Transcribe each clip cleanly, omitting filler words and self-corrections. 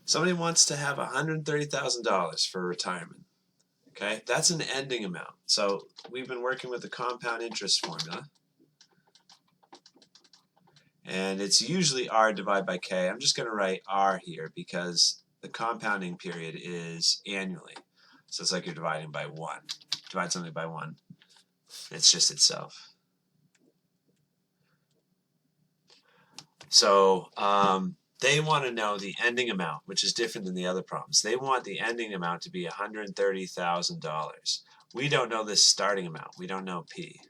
Somebody wants to have $130,000 for retirement. Okay, that's an ending amount. So we've been working with the compound interest formula. And it's usually R divided by K. I'm just going to write R here because the compounding period is annually. So it's like you're dividing by 1. Divide something by 1. It's just itself. So they want to know the ending amount, which is different than the other problems. They want the ending amount to be $130,000. We don't know this starting amount. We don't know P.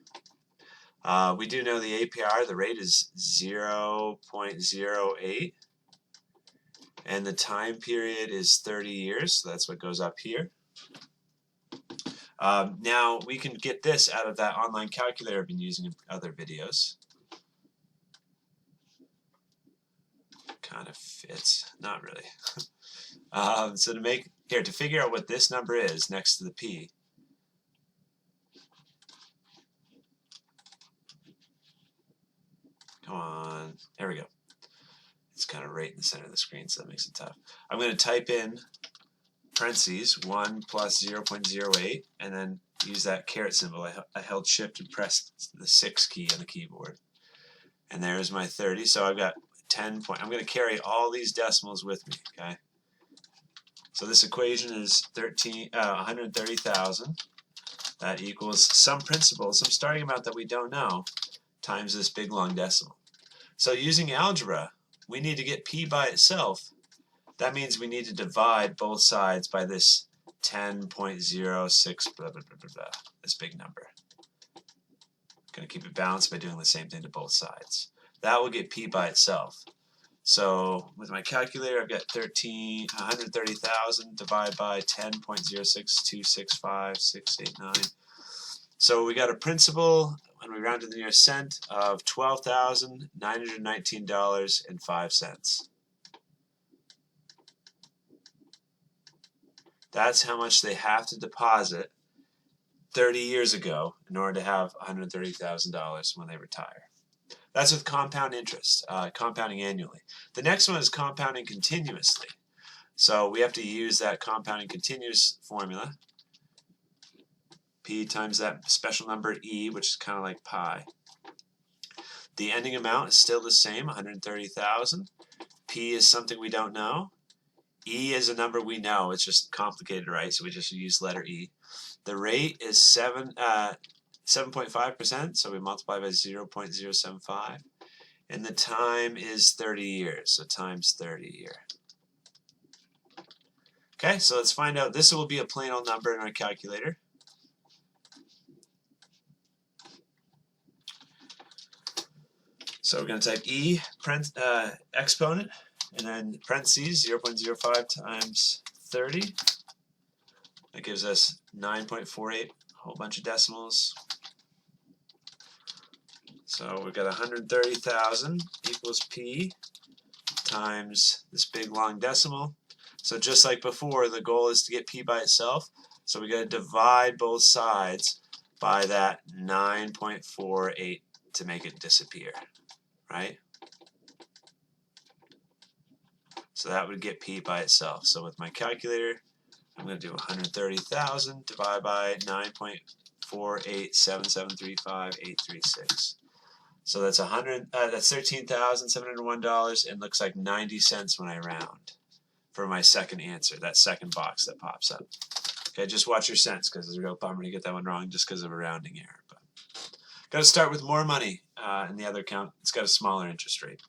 We do know the APR, the rate is 0.08, and the time period is 30 years, so that's what goes up here. Now, we can get this out of that online calculator I've been using in other videos. Kind of fits, not really. So to figure out what this number is next to the P, come on, there we go. It's kind of right in the center of the screen, so that makes it tough. I'm going to type in parentheses 1 plus 0.08 and then use that caret symbol. I held shift and pressed the 6 key on the keyboard. And there's my 30. So I've got 10 point. I'm going to carry all these decimals with me, okay? So this equation is 130,000. That equals some principal, some starting amount that we don't know, times this big long decimal. So using algebra, we need to get P by itself. That means we need to divide both sides by this 10.06 blah, blah, blah, blah, blah, this big number. I'm going to keep it balanced by doing the same thing to both sides. That will get P by itself. So with my calculator, I've got 130,000 divided by 10.06265,689. So we got a principal, when we round to the nearest cent, of $12,919.05. That's how much they have to deposit 30 years ago in order to have $130,000 when they retire. That's with compound interest, compounding annually. The next one is compounding continuously. So we have to use that compounding continuous formula. P times that special number E, which is kind of like pi. The ending amount is still the same, 130,000. P is something we don't know. E is a number we know. It's just complicated, right? So we just use letter E. The rate is 7.5%, so we multiply by 0.075. And the time is 30 years, so times 30 here. Okay, so let's find out. This will be a plain old number in our calculator. So we're going to type E exponent and then parentheses 0.05 times 30. That gives us 9.48, a whole bunch of decimals. So we've got 130,000 equals P times this big long decimal. So just like before, the goal is to get P by itself. So we got to divide both sides by that 9.48 to make it disappear, right? So that would get P by itself. So with my calculator, I'm going to do 130,000 divided by 9.487735,836. So that's that's $13,701 and looks like 90 cents when I round for my second answer, that second box that pops up. Okay, just watch your cents because it's a real bummer to get that one wrong just because of a rounding error. But got to start with more money in the other account. It's got a smaller interest rate.